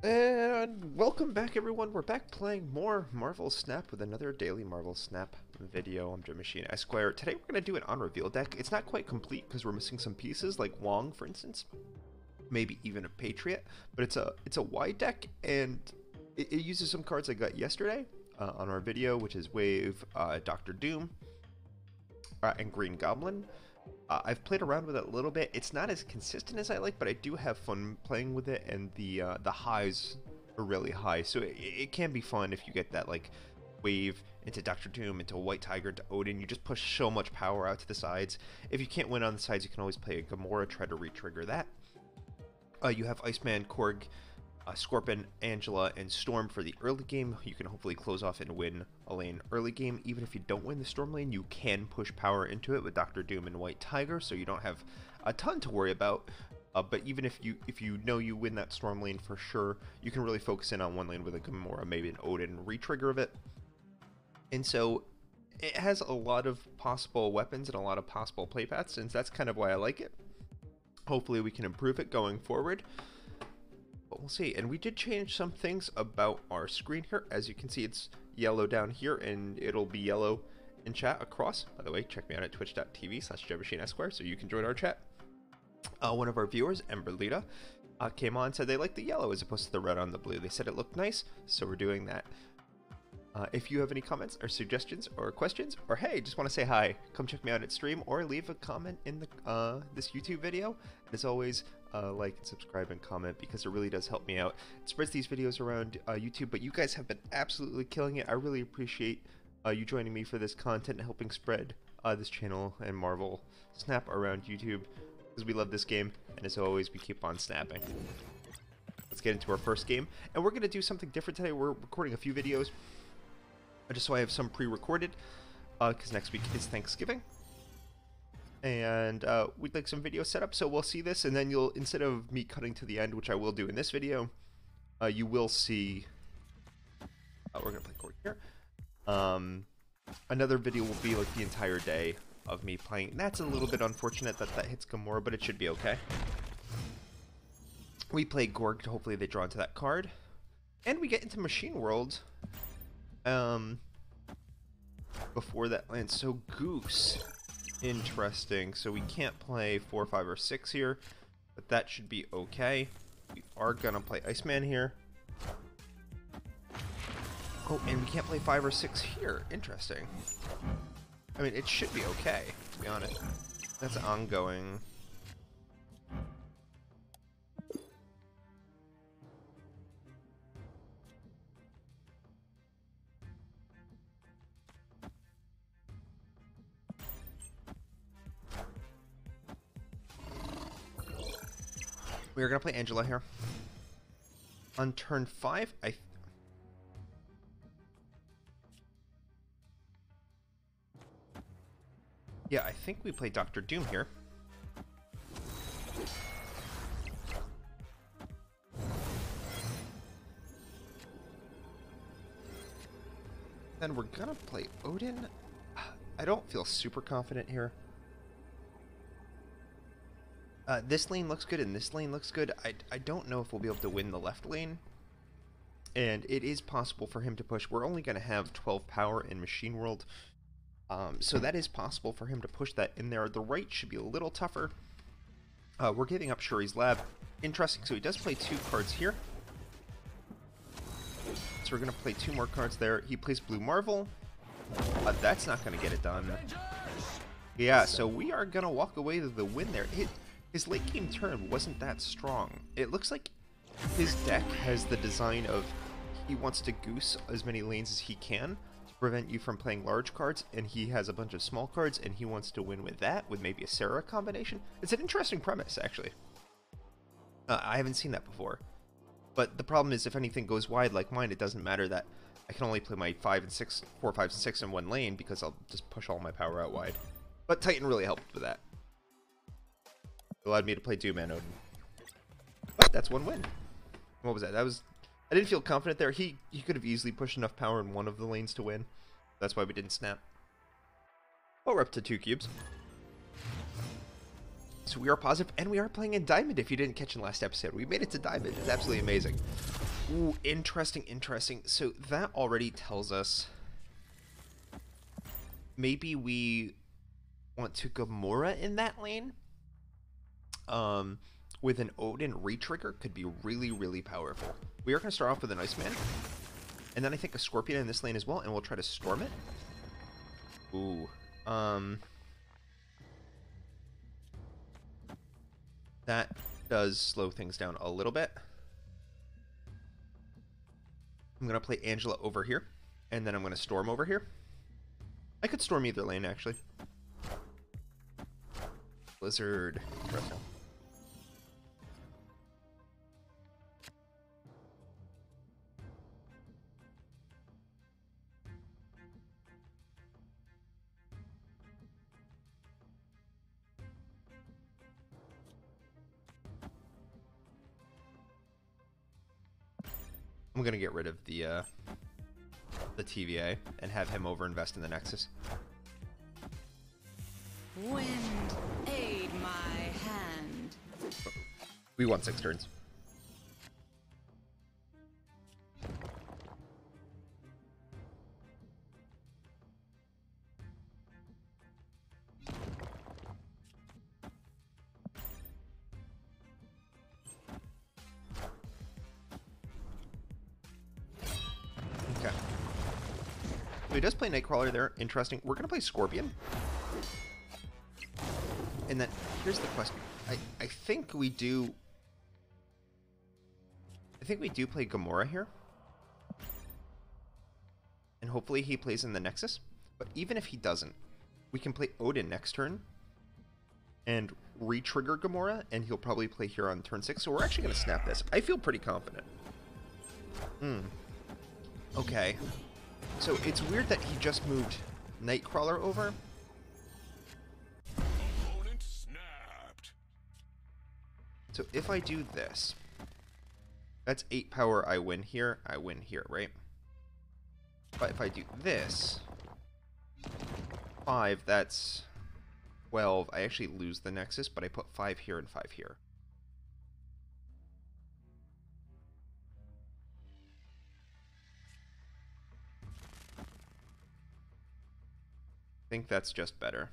And welcome back, everyone. We're back playing more Marvel Snap with another daily Marvel Snap video. I'm GemmachineEsq. Today we're going to do an on-reveal deck. It's not quite complete because we're missing some pieces, like Wong, for instance. Maybe even a Patriot. But it's a wide deck, and it uses some cards I got yesterday on our video, which is Wave, Doctor Doom, and Green Goblin. I've played around with it a little bit. It's not as consistent as I like, but I do have fun playing with it, and the highs are really high. So it can be fun if you get that like Wave into Doctor Doom, into White Tiger, to Odin. You just push so much power out to the sides. If you can't win on the sides, you can always play a Gamora, try to re-trigger that. You have Iceman, Korg, Scorpion, Angela, and Storm for the early game. You can hopefully close off and win a lane early game. Even if you don't win the Storm lane, you can push power into it with Doctor Doom and White Tiger, so you don't have a ton to worry about. But even if you know you win that Storm lane for sure, you can really focus in on one lane with a Gamora, maybe an Odin re-trigger of it. And so it has a lot of possible weapons and a lot of possible play paths, and that's kind of why I like it. Hopefully we can improve it going forward. But we'll see. And we did change some things about our screen here. As you can see, it's yellow down here, and it'll be yellow in chat across. By the way, check me out at twitch.tv/GemmachineEsq so you can join our chat. One of our viewers, Emberlita, came on and said they liked the yellow as opposed to the red on the blue. They said it looked nice, so we're doing that. If you have any comments or suggestions or questions, or hey, just want to say hi, come check me out at stream or leave a comment in the this YouTube video. And as always, like and subscribe and comment because it really does help me out. It spreads these videos around YouTube, but you guys have been absolutely killing it. I really appreciate you joining me for this content and helping spread this channel and Marvel Snap around YouTube because we love this game, and as always, we keep on snapping. Let's get into our first game, and we're going to do something different today. We're recording a few videos just so I have some pre-recorded because next week is Thanksgiving, and we'd like some video set up, so we'll see this, and then you'll, instead of me cutting to the end, which I will do in this video, you will see we're gonna play Korg here. Another video will be like the entire day of me playing. That's a little bit unfortunate that that hits Gamora, but it should be okay. We play Gorg, hopefully they draw into that card, and we get into Machine World before that lands. So Goose, interesting. So we can't play 4, 5, or 6 here, but that should be okay. We are gonna play Iceman here. Oh, and we can't play 5 or 6 here. Interesting. I mean, it should be okay, to be honest. That's ongoing. We are going to play Angela here. On turn 5, yeah, I think we play Doctor Doom here. Then we're going to play Odin. I don't feel super confident here. This lane looks good and this lane looks good. I don't know if we'll be able to win the left lane. And it is possible for him to push. We're only going to have 12 power in Machine World. So that is possible for him to push that in there. The right should be a little tougher. We're giving up Shuri's Lab. Interesting. So he does play 2 cards here. So we're going to play 2 more cards there. He plays Blue Marvel. That's not going to get it done. Yeah, so we are going to walk away with the win there. His late game turn wasn't that strong. It looks like his deck has the design of he wants to goose as many lanes as he can to prevent you from playing large cards, and he has a bunch of small cards, and he wants to win with that, with maybe a Sarah combination. It's an interesting premise, actually. I haven't seen that before. But the problem is if anything goes wide like mine, it doesn't matter that I can only play my 5 and 6, 4, 5, and 6 in one lane because I'll just push all my power out wide. But Titan really helped with that. It allowed me to play Doom and Odin. But that's one win. What was that? I didn't feel confident there. He could have easily pushed enough power in one of the lanes to win. That's why we didn't snap. Oh, we're up to 2 cubes. So we are positive, and we are playing in Diamond if you didn't catch in last episode. We made it to Diamond. It's absolutely amazing. Ooh, interesting, interesting. So that already tells us maybe we want to Gamora in that lane. With an Odin retrigger could be really, really powerful. We are going to start off with an Iceman. And then I think a Scorpion in this lane as well, and we'll try to storm it. Ooh. That does slow things down a little bit. I'm going to play Angela over here, and then I'm going to storm over here. I could storm either lane, actually. Blizzard. Interesting. I'm going to get rid of the TVA and have him over invest in the Nexus. Wind, aid my hand. We won 6 turns. Okay. So he does play Nightcrawler there. Interesting. We're going to play Scorpion. And then, here's the question. I think we do... I think we do play Gamora here. And hopefully he plays in the Nexus. But even if he doesn't, we can play Odin next turn. And re-trigger Gamora, and he'll probably play here on turn 6. So we're actually going to snap this. I feel pretty confident. Okay. So it's weird that he just moved Nightcrawler over. Opponent snapped. So if I do this, that's 8 power, I win here, right? But if I do this, 5, that's 12. I actually lose the Nexus, but I put 5 here and 5 here. I think that's just better.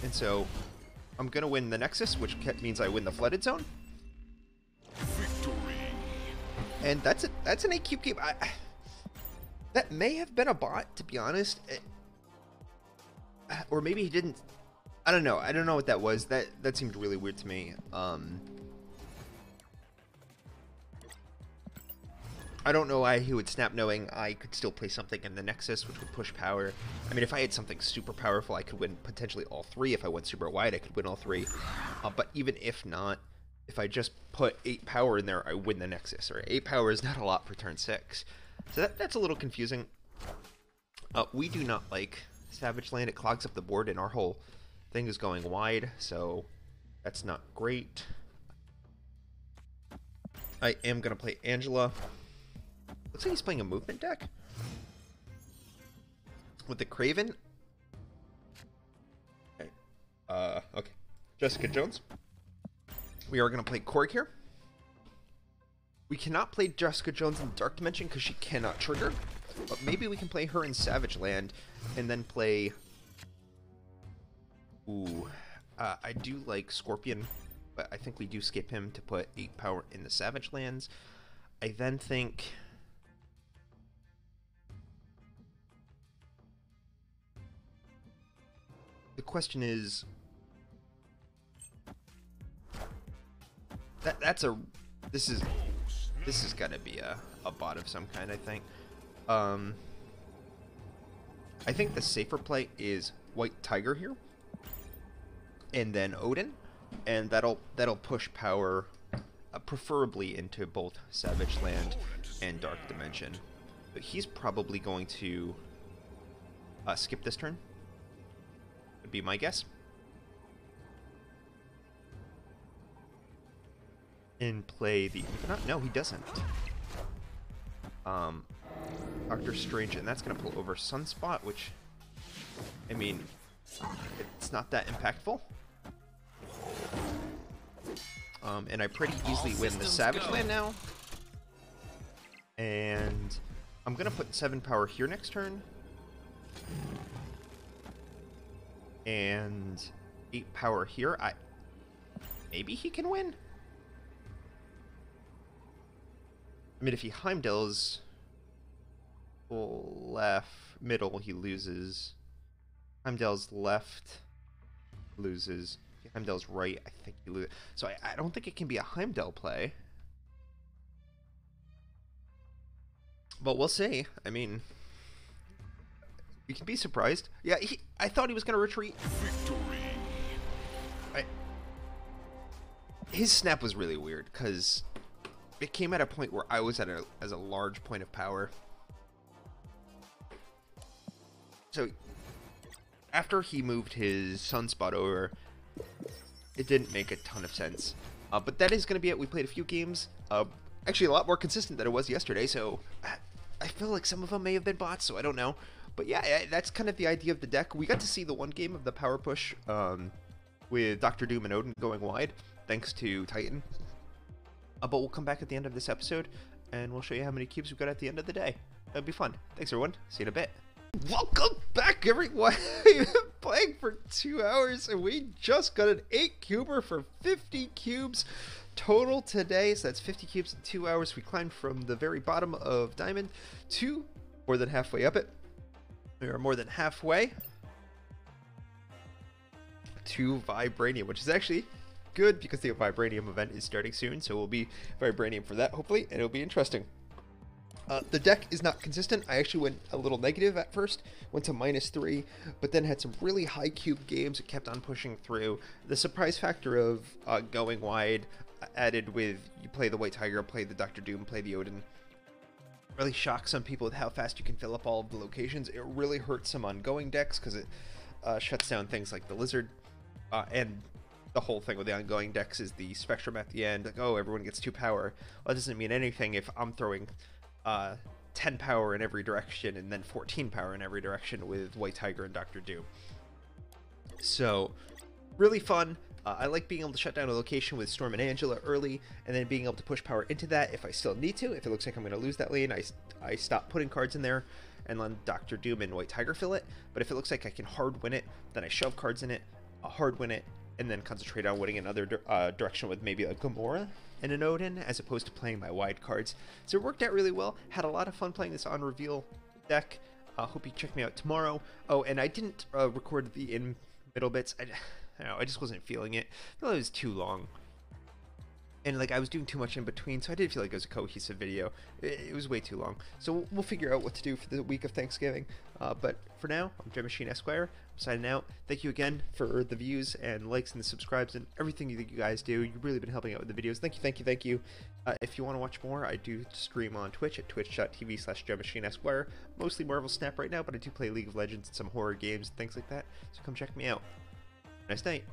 And so I'm going to win the Nexus, which means I win the Flooded Zone. Victory. And that's it. That's an 8 cube game. That may have been a bot, to be honest. Or maybe he didn't. I don't know. I don't know what that was. That seemed really weird to me. I don't know why he would snap knowing I could still play something in the Nexus, which would push power. I mean, if I had something super powerful, I could win potentially all 3. If I went super wide, I could win all 3. But even if not, if I just put 8 power in there, I win the Nexus. Or 8 power is not a lot for turn 6. So that's a little confusing. We do not like Savage Land. It clogs up the board, and our whole thing is going wide, so that's not great. I am going to play Angela. Looks like he's playing a movement deck. With the Kraven. Okay. Okay. Jessica Jones. We are going to play Korg here. We cannot play Jessica Jones in Dark Dimension because she cannot trigger. But maybe we can play her in Savage Land and then play... Ooh. I do like Scorpion, but I think we do skip him to put 8 power in the Savage Lands. I then think... The question is... This is gonna be a bot of some kind, I think. I think the safer play is White Tiger here, and then Odin, and that'll push power, preferably into both Savage Land and Dark Dimension. But he's probably going to skip this turn. Would be my guess. And play the Infinite? No, he doesn't. Doctor Strange, and that's going to pull over Sunspot, which, I mean, it's not that impactful. and I pretty easily win the Savage Land now. And I'm gonna put 7 power here next turn. And 8 power here. Maybe he can win? I mean, if he Heimdall's left, middle, he loses. Heimdall's left, loses. If Heimdall's right, I think he loses. So I don't think it can be a Heimdall play. But we'll see. I mean, we can be surprised. Yeah, I thought he was going to retreat. Victory. His snap was really weird, because it came at a point where I was at as a large point of power. So, after he moved his Sunspot over, it didn't make a ton of sense. But that is going to be it. We played a few games. Actually, a lot more consistent than it was yesterday, so I feel like some of them may have been bots, so I don't know. But yeah, that's kind of the idea of the deck. We got to see the one game of the power push with Dr. Doom and Odin going wide, thanks to Titan. But we'll come back at the end of this episode, and we'll show you how many cubes we got at the end of the day. That'd be fun. Thanks, everyone. See you in a bit. Welcome back, everyone. We've been playing for 2 hours, and we just got an 8-cuber for 50 cubes total today. So that's 50 cubes in 2 hours. We climbed from the very bottom of Diamond to more than halfway up it. We are more than halfway to Vibranium, which is actually good because the Vibranium event is starting soon, so we'll be Vibranium for that, hopefully, and it'll be interesting. The deck is not consistent. I actually went a little negative at first, went to -3, but then had some really high cube games. It kept on pushing through. The surprise factor of going wide added with you play the White Tiger, play the Dr. Doom, play the Odin, really shocks some people with how fast you can fill up all of the locations. It really hurts some ongoing decks because it shuts down things like the Lizard, and the whole thing with the ongoing decks is the Spectrum at the end. Like, oh, everyone gets 2 power. Well, that doesn't mean anything if I'm throwing 10 power in every direction and then 14 power in every direction with White Tiger and Dr. Doom. So, really fun. I like being able to shut down a location with Storm and Angela early, and then being able to push power into that if I still need to. If it looks like I'm going to lose that lane, I stop putting cards in there and let Dr. Doom and White Tiger fill it. But if it looks like I can hard win it, then I shove cards in it, hard win it, and then concentrate on winning another direction with maybe a Gamora and an Odin, as opposed to playing my wide cards. So it worked out really well. Had a lot of fun playing this on reveal deck. Hope you check me out tomorrow. Oh, and I didn't record the in-middle bits. I don't know, I just wasn't feeling it. I felt it was too long. And like I was doing too much in between, so I didn't feel like it was a cohesive video. It was way too long. So we'll figure out what to do for the week of Thanksgiving. But for now, I'm GemmachineEsq. I'm signing out. Thank you again for the views and likes and the subscribes and everything that you guys do. You've really been helping out with the videos. Thank you, thank you, thank you. If you want to watch more, I do stream on Twitch at twitch.tv/GemmachineEsq. Mostly Marvel Snap right now, but I do play League of Legends and some horror games and things like that. So come check me out. Nice night.